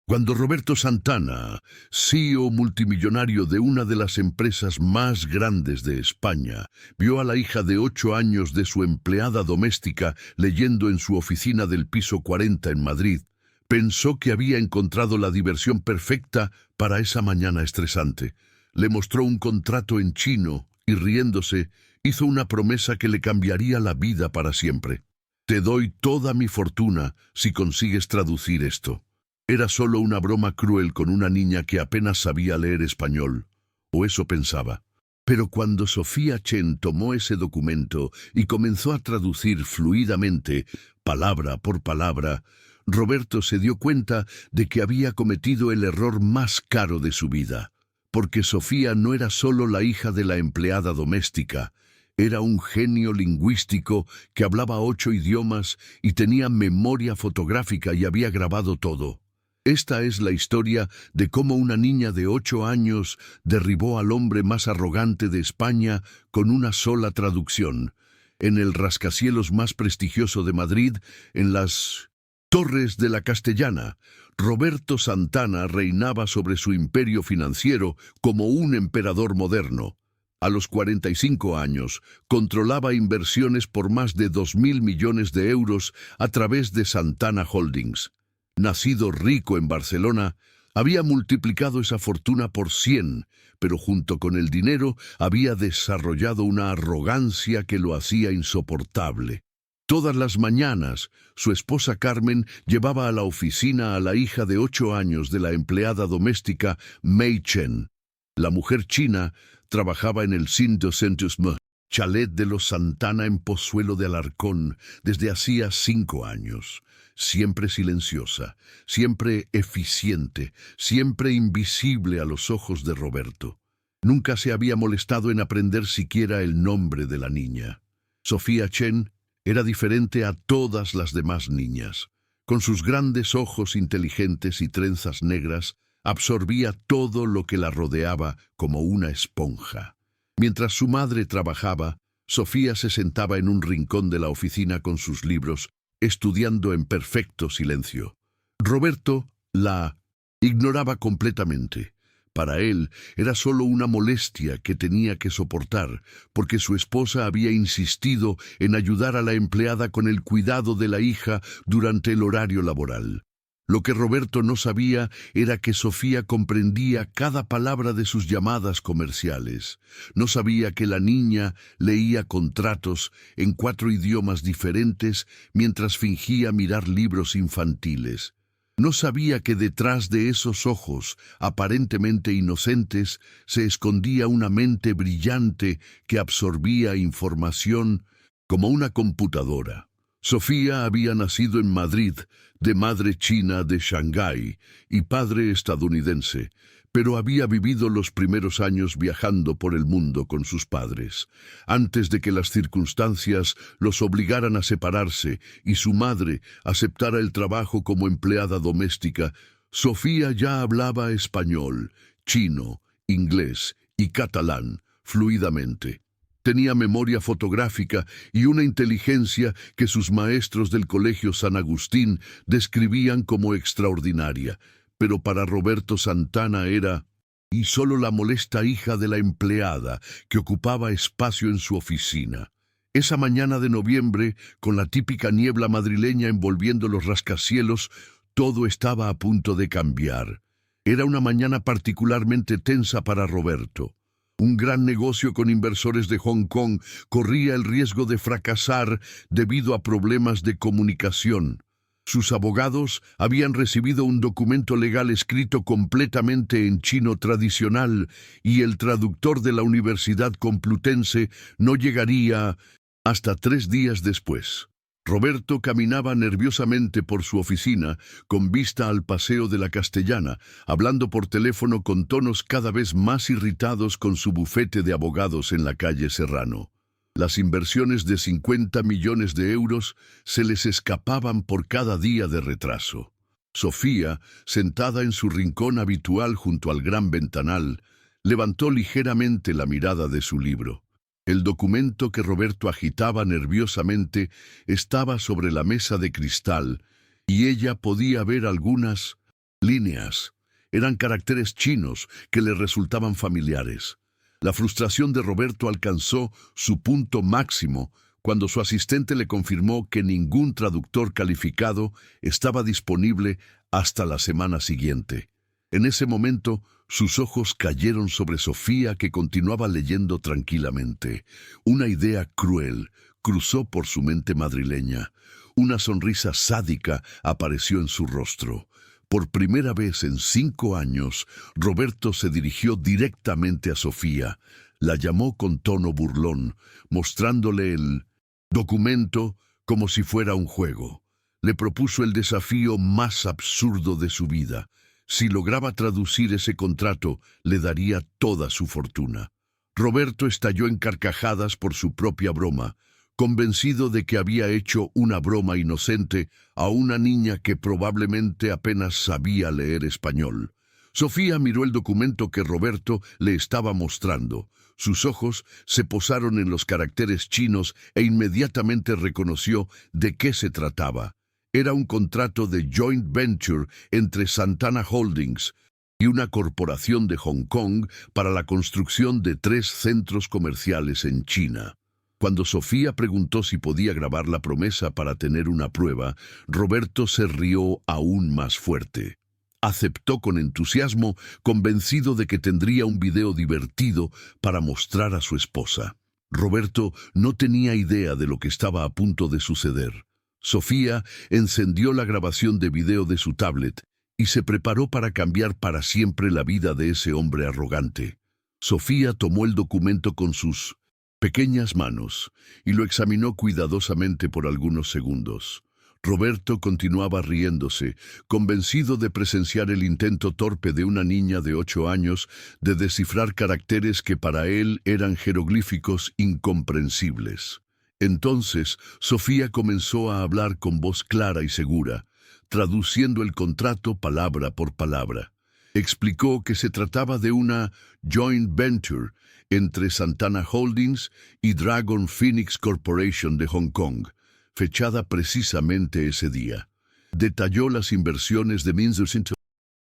Cuando Roberto Santana, CEO multimillonario de una de las empresas más grandes de España, vio a la hija de 8 años de su empleada doméstica leyendo en su oficina del piso 40 en Madrid, pensó que había encontrado la diversión perfecta para esa mañana estresante. Le mostró un contrato en chino y, riéndose, hizo una promesa que le cambiaría la vida para siempre. Te doy toda mi fortuna si consigues traducir esto. Era solo una broma cruel con una niña que apenas sabía leer español, o eso pensaba. Pero cuando Sofía Chen tomó ese documento y comenzó a traducir fluidamente, palabra por palabra, Roberto se dio cuenta de que había cometido el error más caro de su vida, porque Sofía no era solo la hija de la empleada doméstica, era un genio lingüístico que hablaba 8 idiomas y tenía memoria fotográfica y había grabado todo. Esta es la historia de cómo una niña de 8 años derribó al hombre más arrogante de España con una sola traducción. En el rascacielos más prestigioso de Madrid, en las Torres de la Castellana, Roberto Santana reinaba sobre su imperio financiero como un emperador moderno. A los 45 años, controlaba inversiones por más de 2.000 millones de euros a través de Santana Holdings. Nacido rico en Barcelona, había multiplicado esa fortuna por 100, pero junto con el dinero había desarrollado una arrogancia que lo hacía insoportable. Todas las mañanas, su esposa Carmen llevaba a la oficina a la hija de 8 años de la empleada doméstica Mei Chen. La mujer china trabajaba en el Saint-Saint-Usme, chalet de los Santana en Pozuelo de Alarcón, desde hacía 5 años. Siempre silenciosa, siempre eficiente, siempre invisible a los ojos de Roberto. Nunca se había molestado en aprender siquiera el nombre de la niña. Sofía Chen era diferente a todas las demás niñas. Con sus grandes ojos inteligentes y trenzas negras, absorbía todo lo que la rodeaba como una esponja. Mientras su madre trabajaba, Sofía se sentaba en un rincón de la oficina con sus libros, estudiando en perfecto silencio. Roberto la ignoraba completamente. Para él era solo una molestia que tenía que soportar, porque su esposa había insistido en ayudar a la empleada con el cuidado de la hija durante el horario laboral. Lo que Roberto no sabía era que Sofía comprendía cada palabra de sus llamadas comerciales. No sabía que la niña leía contratos en 4 idiomas diferentes mientras fingía mirar libros infantiles. No sabía que detrás de esos ojos, aparentemente inocentes, se escondía una mente brillante que absorbía información como una computadora. Sofía había nacido en Madrid, de madre china de Shanghái y padre estadounidense, pero había vivido los primeros años viajando por el mundo con sus padres, antes de que las circunstancias los obligaran a separarse y su madre aceptara el trabajo como empleada doméstica. Sofía ya hablaba español, chino, inglés y catalán fluidamente. Tenía memoria fotográfica y una inteligencia que sus maestros del Colegio San Agustín describían como extraordinaria, pero para Roberto Santana era y solo la molesta hija de la empleada que ocupaba espacio en su oficina. Esa mañana de noviembre, con la típica niebla madrileña envolviendo los rascacielos, todo estaba a punto de cambiar. Era una mañana particularmente tensa para Roberto. Un gran negocio con inversores de Hong Kong corría el riesgo de fracasar debido a problemas de comunicación. Sus abogados habían recibido un documento legal escrito completamente en chino tradicional y el traductor de la Universidad Complutense no llegaría hasta 3 días después. Roberto caminaba nerviosamente por su oficina, con vista al Paseo de la Castellana, hablando por teléfono con tonos cada vez más irritados con su bufete de abogados en la calle Serrano. Las inversiones de 50 millones de euros se les escapaban por cada día de retraso. Sofía, sentada en su rincón habitual junto al gran ventanal, levantó ligeramente la mirada de su libro. El documento que Roberto agitaba nerviosamente estaba sobre la mesa de cristal y ella podía ver algunas líneas. Eran caracteres chinos que le resultaban familiares. La frustración de Roberto alcanzó su punto máximo cuando su asistente le confirmó que ningún traductor calificado estaba disponible hasta la semana siguiente. En ese momento, sus ojos cayeron sobre Sofía, que continuaba leyendo tranquilamente. Una idea cruel cruzó por su mente madrileña. Una sonrisa sádica apareció en su rostro. Por primera vez en 5 años, Roberto se dirigió directamente a Sofía. La llamó con tono burlón, mostrándole el documento como si fuera un juego. Le propuso el desafío más absurdo de su vida. Si lograba traducir ese contrato, le daría toda su fortuna. Roberto estalló en carcajadas por su propia broma, convencido de que había hecho una broma inocente a una niña que probablemente apenas sabía leer español. Sofía miró el documento que Roberto le estaba mostrando. Sus ojos se posaron en los caracteres chinos e inmediatamente reconoció de qué se trataba. Era un contrato de joint venture entre Santana Holdings y una corporación de Hong Kong para la construcción de 3 centros comerciales en China. Cuando Sofía preguntó si podía grabar la promesa para tener una prueba, Roberto se rió aún más fuerte. Aceptó con entusiasmo, convencido de que tendría un video divertido para mostrar a su esposa. Roberto no tenía idea de lo que estaba a punto de suceder. Sofía encendió la grabación de video de su tablet y se preparó para cambiar para siempre la vida de ese hombre arrogante. Sofía tomó el documento con sus pequeñas manos y lo examinó cuidadosamente por algunos segundos. Roberto continuaba riéndose, convencido de presenciar el intento torpe de una niña de 8 años de descifrar caracteres que para él eran jeroglíficos incomprensibles. Entonces, Sofía comenzó a hablar con voz clara y segura, traduciendo el contrato palabra por palabra. Explicó que se trataba de una joint venture entre Santana Holdings y Dragon Phoenix Corporation de Hong Kong, fechada precisamente ese día. Detalló las inversiones de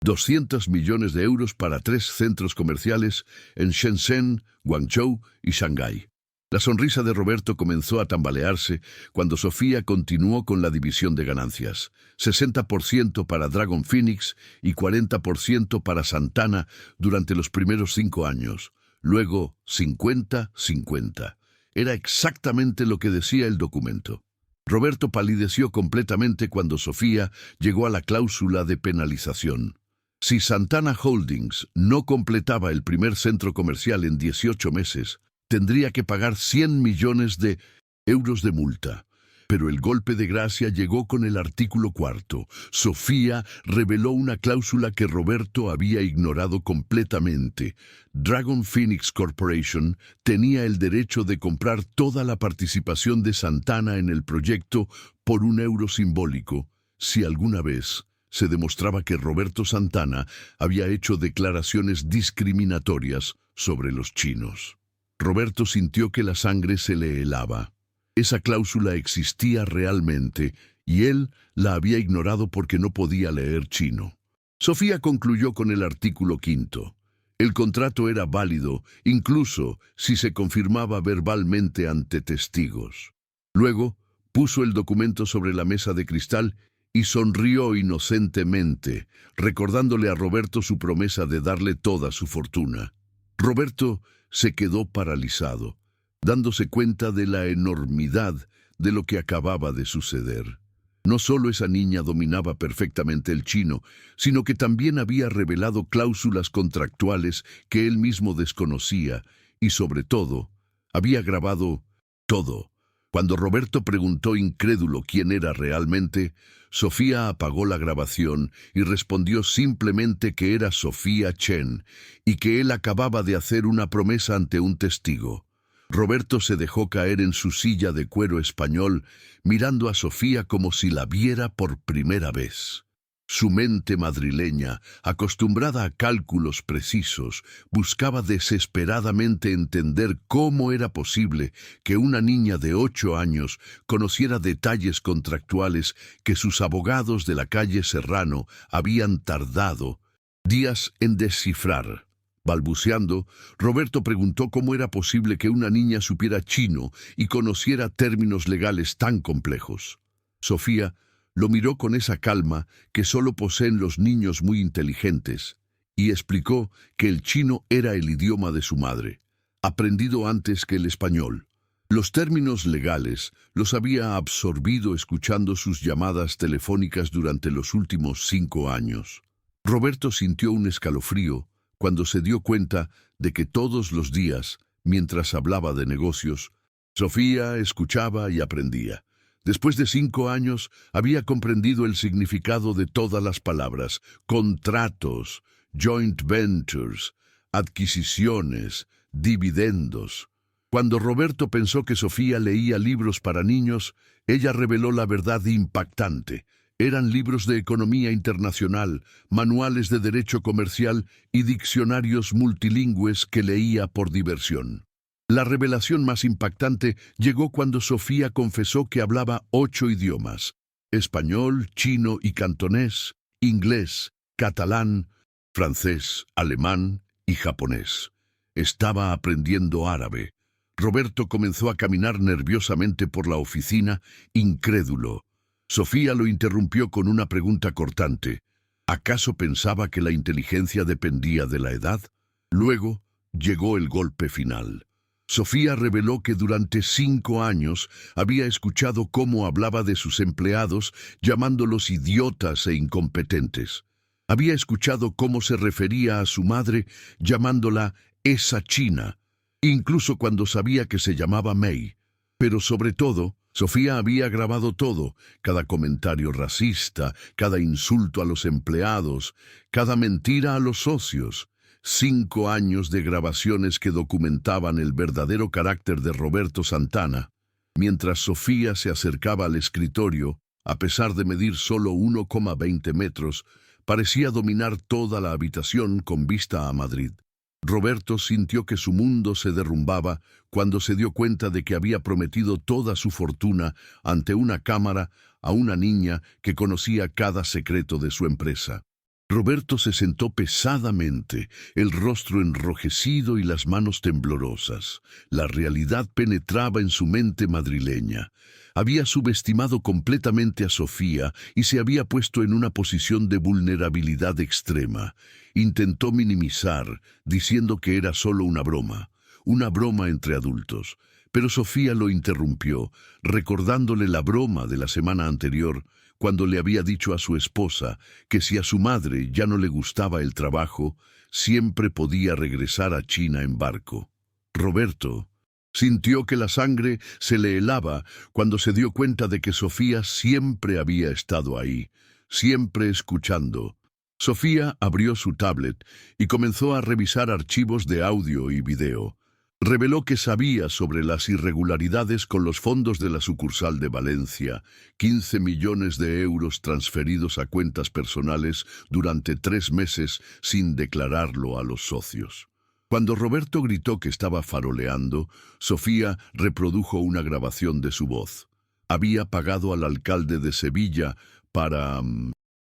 200 millones de euros para 3 centros comerciales en Shenzhen, Guangzhou y Shanghái. La sonrisa de Roberto comenzó a tambalearse cuando Sofía continuó con la división de ganancias. 60% para Dragon Phoenix y 40% para Santana durante los primeros 5 años. Luego 50-50. Era exactamente lo que decía el documento. Roberto palideció completamente cuando Sofía llegó a la cláusula de penalización. Si Santana Holdings no completaba el primer centro comercial en 18 meses, tendría que pagar 100 millones de euros de multa. Pero el golpe de gracia llegó con el artículo 4. Sofía reveló una cláusula que Roberto había ignorado completamente. Dragon Phoenix Corporation tenía el derecho de comprar toda la participación de Santana en el proyecto por €1 simbólico, si alguna vez se demostraba que Roberto Santana había hecho declaraciones discriminatorias sobre los chinos. Roberto sintió que la sangre se le helaba. Esa cláusula existía realmente y él la había ignorado porque no podía leer chino. Sofía concluyó con el artículo 5. El contrato era válido, incluso si se confirmaba verbalmente ante testigos. Luego, puso el documento sobre la mesa de cristal y sonrió inocentemente, recordándole a Roberto su promesa de darle toda su fortuna. Roberto se quedó paralizado, dándose cuenta de la enormidad de lo que acababa de suceder. No solo esa niña dominaba perfectamente el chino, sino que también había revelado cláusulas contractuales que él mismo desconocía y, sobre todo, había grabado todo. Cuando Roberto preguntó incrédulo quién era realmente, Sofía apagó la grabación y respondió simplemente que era Sofía Chen y que él acababa de hacer una promesa ante un testigo. Roberto se dejó caer en su silla de cuero español, mirando a Sofía como si la viera por primera vez. Su mente madrileña, acostumbrada a cálculos precisos, buscaba desesperadamente entender cómo era posible que una niña de 8 años conociera detalles contractuales que sus abogados de la calle Serrano habían tardado días en descifrar. Balbuceando, Roberto preguntó cómo era posible que una niña supiera chino y conociera términos legales tan complejos. Sofía lo miró con esa calma que solo poseen los niños muy inteligentes y explicó que el chino era el idioma de su madre, aprendido antes que el español. Los términos legales los había absorbido escuchando sus llamadas telefónicas durante los últimos 5 años. Roberto sintió un escalofrío cuando se dio cuenta de que todos los días, mientras hablaba de negocios, Sofía escuchaba y aprendía. Después de 5 años, había comprendido el significado de todas las palabras: contratos, joint ventures, adquisiciones, dividendos. Cuando Roberto pensó que Sofía leía libros para niños, ella reveló la verdad impactante. Eran libros de economía internacional, manuales de derecho comercial y diccionarios multilingües que leía por diversión. La revelación más impactante llegó cuando Sofía confesó que hablaba 8 idiomas: español, chino y cantonés, inglés, catalán, francés, alemán y japonés. Estaba aprendiendo árabe. Roberto comenzó a caminar nerviosamente por la oficina, incrédulo. Sofía lo interrumpió con una pregunta cortante. ¿Acaso pensaba que la inteligencia dependía de la edad? Luego llegó el golpe final. Sofía reveló que durante 5 años había escuchado cómo hablaba de sus empleados, llamándolos idiotas e incompetentes. Había escuchado cómo se refería a su madre, llamándola esa china, incluso cuando sabía que se llamaba May. Pero sobre todo, Sofía había grabado todo: cada comentario racista, cada insulto a los empleados, cada mentira a los socios. 5 años de grabaciones que documentaban el verdadero carácter de Roberto Santana. Mientras Sofía se acercaba al escritorio, a pesar de medir solo 1,20 metros, parecía dominar toda la habitación con vista a Madrid. Roberto sintió que su mundo se derrumbaba cuando se dio cuenta de que había prometido toda su fortuna ante una cámara a una niña que conocía cada secreto de su empresa. Roberto se sentó pesadamente, el rostro enrojecido y las manos temblorosas. La realidad penetraba en su mente madrileña. Había subestimado completamente a Sofía y se había puesto en una posición de vulnerabilidad extrema. Intentó minimizar, diciendo que era solo una broma entre adultos. Pero Sofía lo interrumpió, recordándole la broma de la semana anterior, cuando le había dicho a su esposa que si a su madre ya no le gustaba el trabajo, siempre podía regresar a China en barco. Roberto sintió que la sangre se le helaba cuando se dio cuenta de que Sofía siempre había estado ahí, siempre escuchando. Sofía abrió su tablet y comenzó a revisar archivos de audio y video. Reveló que sabía sobre las irregularidades con los fondos de la sucursal de Valencia: 15 millones de euros transferidos a cuentas personales durante 3 meses sin declararlo a los socios. Cuando Roberto gritó que estaba faroleando, Sofía reprodujo una grabación de su voz. Había pagado al alcalde de Sevilla para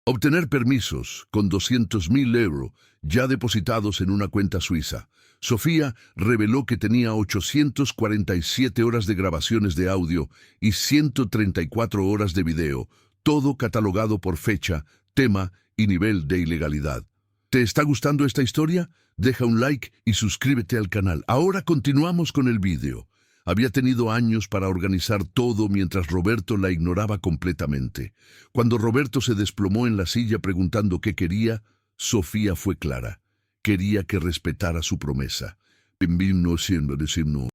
obtener permisos con 200.000 euros ya depositados en una cuenta suiza. Sofía reveló que tenía 847 horas de grabaciones de audio y 134 horas de video, todo catalogado por fecha, tema y nivel de ilegalidad. ¿Te está gustando esta historia? Deja un like y suscríbete al canal. Ahora continuamos con el vídeo. Había tenido años para organizar todo mientras Roberto la ignoraba completamente. Cuando Roberto se desplomó en la silla preguntando qué quería, Sofía fue clara. Quería que respetara su promesa. No siendo decir no.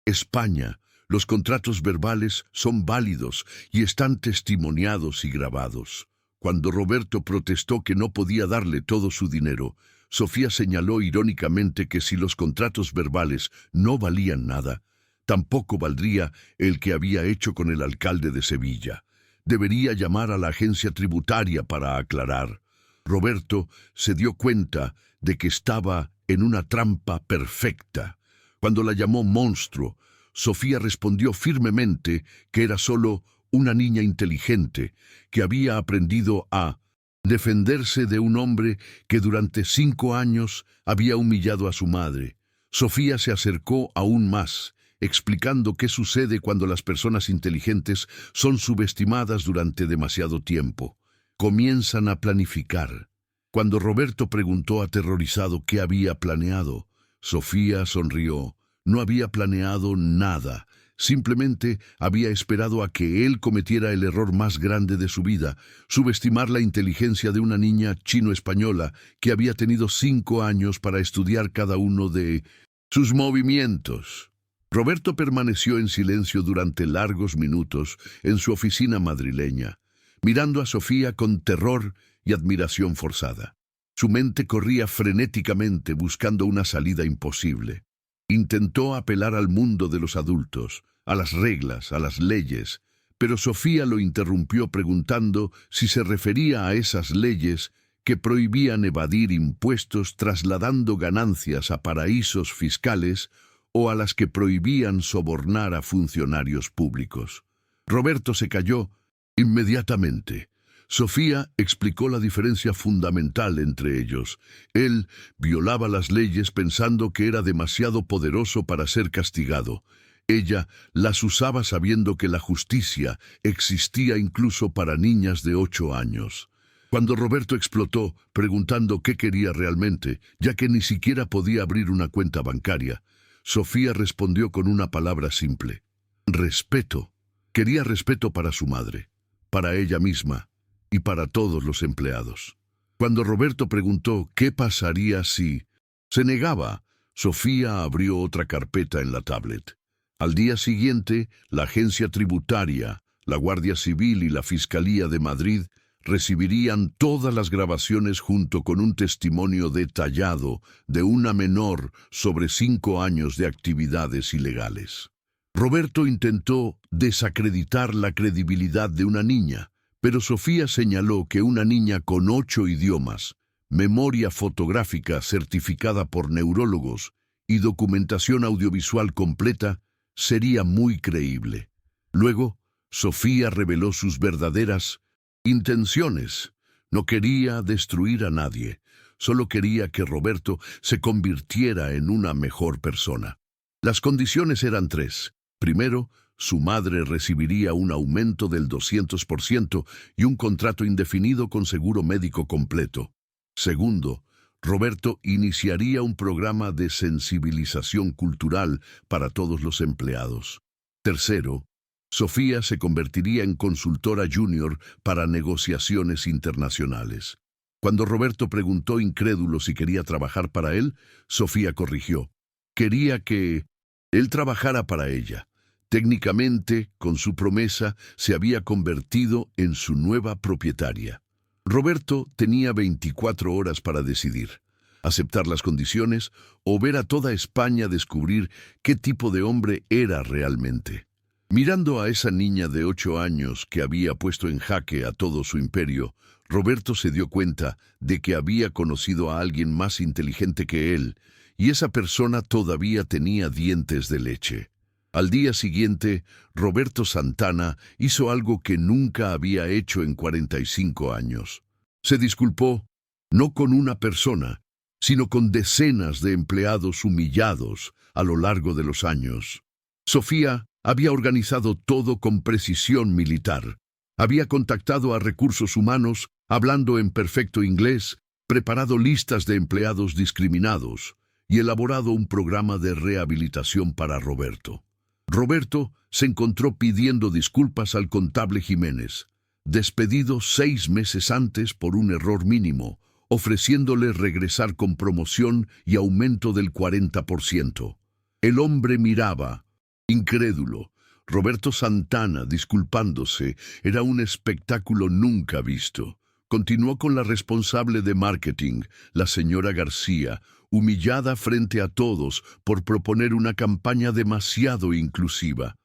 España, los contratos verbales son válidos y están testimoniados y grabados. Cuando Roberto protestó que no podía darle todo su dinero, Sofía señaló irónicamente que si los contratos verbales no valían nada, tampoco valdría el que había hecho con el alcalde de Sevilla. Debería llamar a la agencia tributaria para aclarar. Roberto se dio cuenta de que estaba en una trampa perfecta. Cuando la llamó monstruo, Sofía respondió firmemente que era solo una niña inteligente que había aprendido a defenderse de un hombre que durante 5 años había humillado a su madre. Sofía se acercó aún más, explicando qué sucede cuando las personas inteligentes son subestimadas durante demasiado tiempo. Comienzan a planificar. Cuando Roberto preguntó aterrorizado qué había planeado, Sofía sonrió. No había planeado nada. Simplemente había esperado a que él cometiera el error más grande de su vida, subestimar la inteligencia de una niña chino-española que había tenido 5 años para estudiar cada uno de sus movimientos. Roberto permaneció en silencio durante largos minutos en su oficina madrileña, mirando a Sofía con terror y admiración forzada. Su mente corría frenéticamente buscando una salida imposible. Intentó apelar al mundo de los adultos, a las reglas, a las leyes, pero Sofía lo interrumpió preguntando si se refería a esas leyes que prohibían evadir impuestos trasladando ganancias a paraísos fiscales o a las que prohibían sobornar a funcionarios públicos. Roberto se calló inmediatamente. Sofía explicó la diferencia fundamental entre ellos. Él violaba las leyes pensando que era demasiado poderoso para ser castigado. Ella las usaba sabiendo que la justicia existía incluso para niñas de 8 años. Cuando Roberto explotó, preguntando qué quería realmente, ya que ni siquiera podía abrir una cuenta bancaria, Sofía respondió con una palabra simple: respeto. Quería respeto para su madre, para ella misma y para todos los empleados. Cuando Roberto preguntó qué pasaría si se negaba, Sofía abrió otra carpeta en la tablet. Al día siguiente, la agencia tributaria, la Guardia Civil y la Fiscalía de Madrid recibirían todas las grabaciones junto con un testimonio detallado de una menor sobre 5 años de actividades ilegales. Roberto intentó desacreditar la credibilidad de una niña, pero Sofía señaló que una niña con 8 idiomas, memoria fotográfica certificada por neurólogos y documentación audiovisual completa sería muy creíble. Luego, Sofía reveló sus verdaderas intenciones. No quería destruir a nadie, solo quería que Roberto se convirtiera en una mejor persona. Las condiciones eran 3. Primero, su madre recibiría un aumento del 200% y un contrato indefinido con seguro médico completo. Segundo, Roberto iniciaría un programa de sensibilización cultural para todos los empleados. Tercero, Sofía se convertiría en consultora junior para negociaciones internacionales. Cuando Roberto preguntó incrédulo si quería trabajar para él, Sofía corrigió: quería que él trabajara para ella. Técnicamente, con su promesa, se había convertido en su nueva propietaria. Roberto tenía 24 horas para decidir: aceptar las condiciones o ver a toda España descubrir qué tipo de hombre era realmente. Mirando a esa niña de 8 años que había puesto en jaque a todo su imperio, Roberto se dio cuenta de que había conocido a alguien más inteligente que él, y esa persona todavía tenía dientes de leche. Al día siguiente, Roberto Santana hizo algo que nunca había hecho en 45 años. Se disculpó, no con una persona, sino con decenas de empleados humillados a lo largo de los años. Sofía había organizado todo con precisión militar. Había contactado a recursos humanos, hablando en perfecto inglés, preparado listas de empleados discriminados y elaborado un programa de rehabilitación para Roberto. Roberto se encontró pidiendo disculpas al contable Jiménez, despedido 6 meses antes por un error mínimo, ofreciéndole regresar con promoción y aumento del 40%. El hombre miraba, incrédulo. Roberto Santana, disculpándose, era un espectáculo nunca visto. Continuó con la responsable de marketing, la señora García, humillada frente a todos por proponer una campaña demasiado inclusiva.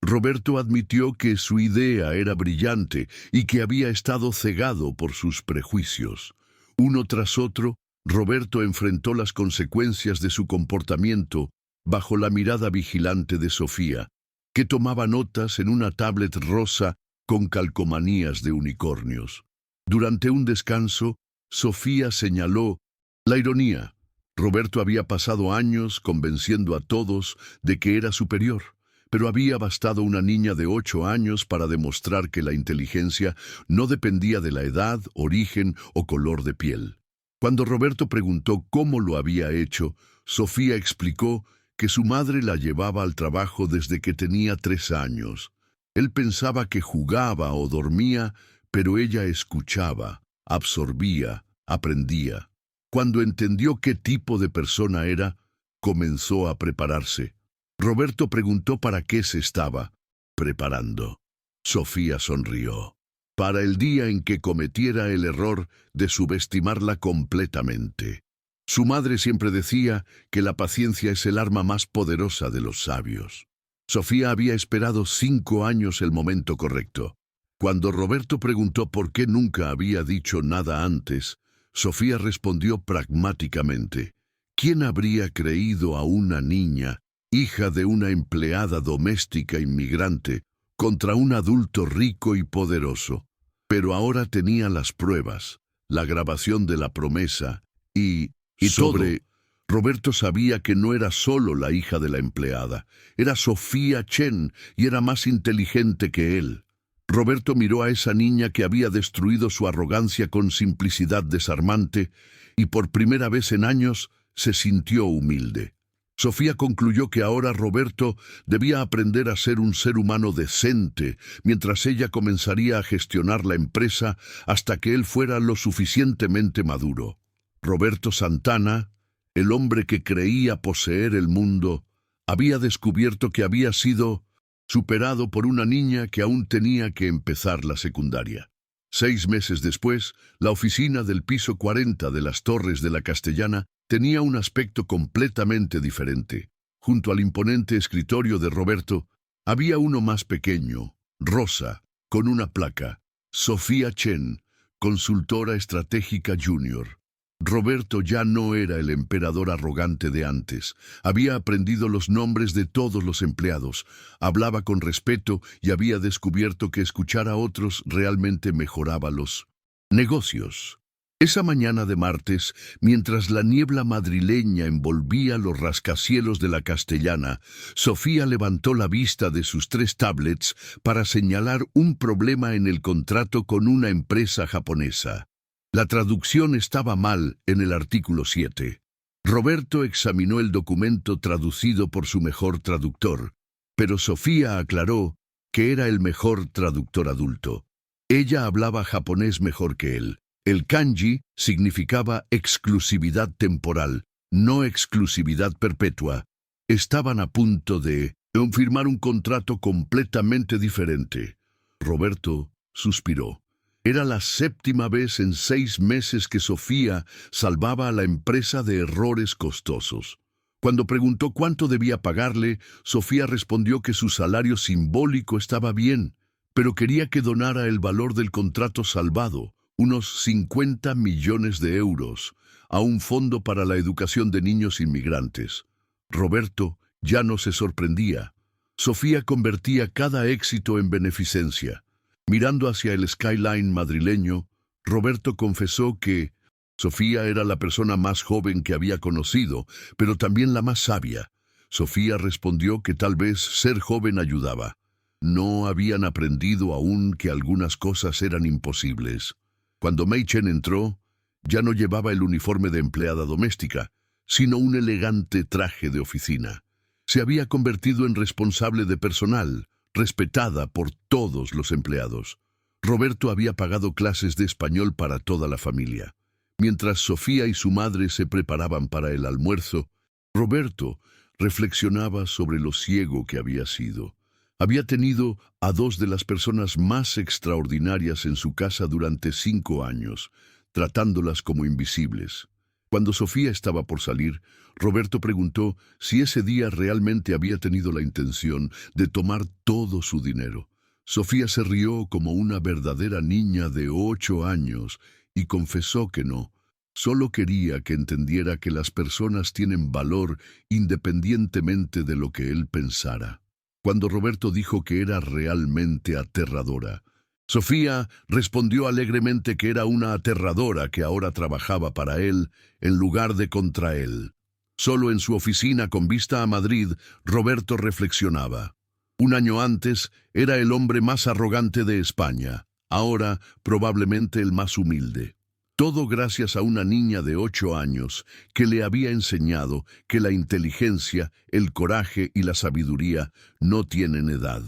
Roberto admitió que su idea era brillante y que había estado cegado por sus prejuicios. Uno tras otro, Roberto enfrentó las consecuencias de su comportamiento bajo la mirada vigilante de Sofía, que tomaba notas en una tablet rosa con calcomanías de unicornios. Durante un descanso, Sofía señaló la ironía. Roberto había pasado años convenciendo a todos de que era superior, pero había bastado una niña de 8 años para demostrar que la inteligencia no dependía de la edad, origen o color de piel. Cuando Roberto preguntó cómo lo había hecho, Sofía explicó que su madre la llevaba al trabajo desde que tenía 3 años. Él pensaba que jugaba o dormía, pero ella escuchaba, absorbía, aprendía. Cuando entendió qué tipo de persona era, comenzó a prepararse. Roberto preguntó para qué se estaba preparando. Sofía sonrió. Para el día en que cometiera el error de subestimarla completamente. Su madre siempre decía que la paciencia es el arma más poderosa de los sabios. Sofía había esperado 5 años el momento correcto. Cuando Roberto preguntó por qué nunca había dicho nada antes, Sofía respondió pragmáticamente: ¿quién habría creído a una niña, hija de una empleada doméstica inmigrante, contra un adulto rico y poderoso? Pero ahora tenía las pruebas, la grabación de la promesa y sobre... Roberto sabía que no era solo la hija de la empleada, era Sofía Chen y era más inteligente que él. Roberto miró a esa niña que había destruido su arrogancia con simplicidad desarmante y por primera vez en años se sintió humilde. Sofía concluyó que ahora Roberto debía aprender a ser un ser humano decente, mientras ella comenzaría a gestionar la empresa hasta que él fuera lo suficientemente maduro. Roberto Santana, el hombre que creía poseer el mundo, había descubierto que había sido superado por una niña que aún tenía que empezar la secundaria. 6 meses después, la oficina del piso 40 de las Torres de la Castellana tenía un aspecto completamente diferente. Junto al imponente escritorio de Roberto, había uno más pequeño, rosa, con una placa: Sofía Chen, consultora estratégica junior. Roberto ya no era el emperador arrogante de antes. Había aprendido los nombres de todos los empleados, hablaba con respeto y había descubierto que escuchar a otros realmente mejoraba los negocios. Esa mañana de martes, mientras la niebla madrileña envolvía los rascacielos de la Castellana, Sofía levantó la vista de sus 3 tablets para señalar un problema en el contrato con una empresa japonesa. La traducción estaba mal en el artículo 7. Roberto examinó el documento traducido por su mejor traductor, pero Sofía aclaró que era el mejor traductor adulto. Ella hablaba japonés mejor que él. El kanji significaba exclusividad temporal, no exclusividad perpetua. Estaban a punto de firmar un contrato completamente diferente. Roberto suspiró. Era la 7ª vez en 6 meses que Sofía salvaba a la empresa de errores costosos. Cuando preguntó cuánto debía pagarle, Sofía respondió que su salario simbólico estaba bien, pero quería que donara el valor del contrato salvado, unos 50 millones de euros, a un fondo para la educación de niños inmigrantes. Roberto ya no se sorprendía. Sofía convertía cada éxito en beneficencia. Mirando hacia el skyline madrileño, Roberto confesó que Sofía era la persona más joven que había conocido, pero también la más sabia. Sofía respondió que tal vez ser joven ayudaba. No habían aprendido aún que algunas cosas eran imposibles. Cuando Mei Chen entró, ya no llevaba el uniforme de empleada doméstica, sino un elegante traje de oficina. Se había convertido en responsable de personal, respetada por todos los empleados. Roberto había pagado clases de español para toda la familia. Mientras Sofía y su madre se preparaban para el almuerzo, Roberto reflexionaba sobre lo ciego que había sido. Había tenido a 2 de las personas más extraordinarias en su casa durante 5 años, tratándolas como invisibles. Cuando Sofía estaba por salir, Roberto preguntó si ese día realmente había tenido la intención de tomar todo su dinero. Sofía se rió como una verdadera niña de 8 años y confesó que no. Solo quería que entendiera que las personas tienen valor independientemente de lo que él pensara. Cuando Roberto dijo que era realmente aterradora, Sofía respondió alegremente que era una aterradora que ahora trabajaba para él en lugar de contra él. Solo en su oficina con vista a Madrid, Roberto reflexionaba. Un año antes era el hombre más arrogante de España, ahora probablemente el más humilde. Todo gracias a una niña de 8 años que le había enseñado que la inteligencia, el coraje y la sabiduría no tienen edad.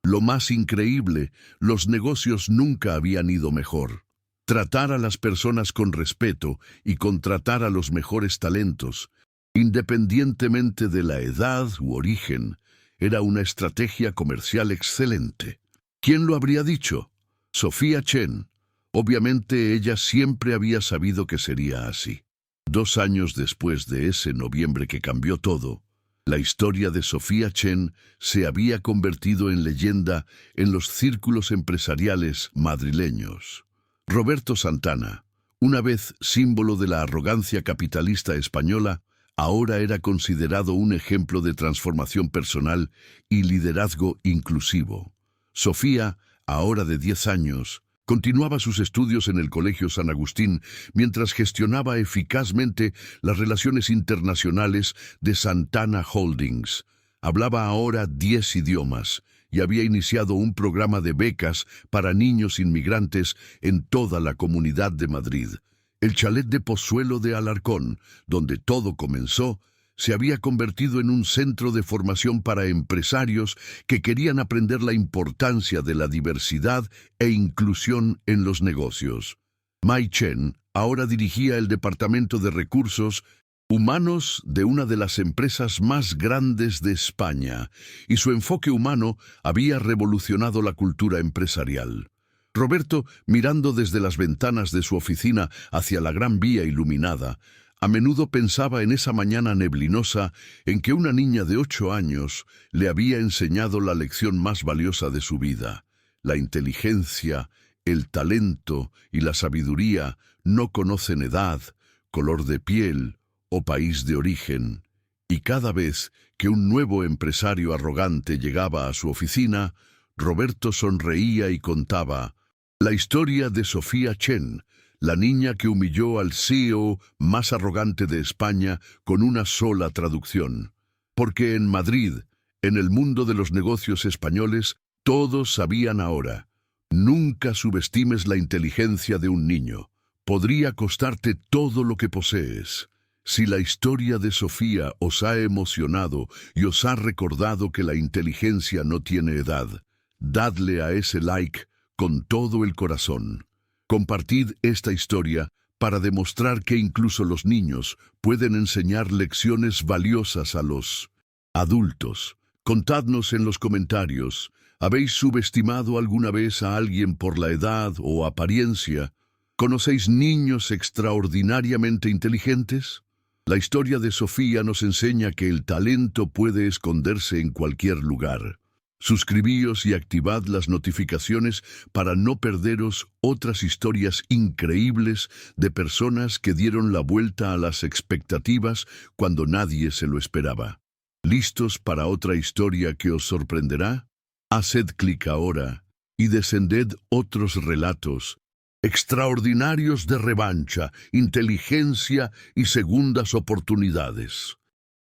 Lo más increíble, los negocios nunca habían ido mejor. Tratar a las personas con respeto y contratar a los mejores talentos, independientemente de la edad u origen, era una estrategia comercial excelente. ¿Quién lo habría dicho? Sofía Chen. Obviamente ella siempre había sabido que sería así. 2 años después de ese noviembre que cambió todo, la historia de Sofía Chen se había convertido en leyenda en los círculos empresariales madrileños. Roberto Santana, una vez símbolo de la arrogancia capitalista española, ahora era considerado un ejemplo de transformación personal y liderazgo inclusivo. Sofía, ahora de 10 años, continuaba sus estudios en el Colegio San Agustín mientras gestionaba eficazmente las relaciones internacionales de Santana Holdings. Hablaba ahora 10 idiomas y había iniciado un programa de becas para niños inmigrantes en toda la Comunidad de Madrid. El chalet de Pozuelo de Alarcón, donde todo comenzó, se había convertido en un centro de formación para empresarios que querían aprender la importancia de la diversidad e inclusión en los negocios. Mai Chen ahora dirigía el Departamento de Recursos Humanos de una de las empresas más grandes de España, y su enfoque humano había revolucionado la cultura empresarial. Roberto, mirando desde las ventanas de su oficina hacia la Gran Vía iluminada, a menudo pensaba en esa mañana neblinosa en que una niña de 8 años le había enseñado la lección más valiosa de su vida. La inteligencia, el talento y la sabiduría no conocen edad, color de piel o país de origen. Y cada vez que un nuevo empresario arrogante llegaba a su oficina, Roberto sonreía y contaba la historia de Sofía Chen, la niña que humilló al CEO más arrogante de España con una sola traducción. Porque en Madrid, en el mundo de los negocios españoles, todos sabían ahora: nunca subestimes la inteligencia de un niño. Podría costarte todo lo que posees. Si la historia de Sofía os ha emocionado y os ha recordado que la inteligencia no tiene edad, dadle a ese like con todo el corazón. Compartid esta historia para demostrar que incluso los niños pueden enseñar lecciones valiosas a los adultos. Contadnos en los comentarios, ¿habéis subestimado alguna vez a alguien por la edad o apariencia? ¿Conocéis niños extraordinariamente inteligentes? La historia de Sofía nos enseña que el talento puede esconderse en cualquier lugar. Suscribíos y activad las notificaciones para no perderos otras historias increíbles de personas que dieron la vuelta a las expectativas cuando nadie se lo esperaba. ¿Listos para otra historia que os sorprenderá? Haced clic ahora y descended otros relatos extraordinarios de revancha, inteligencia y segundas oportunidades.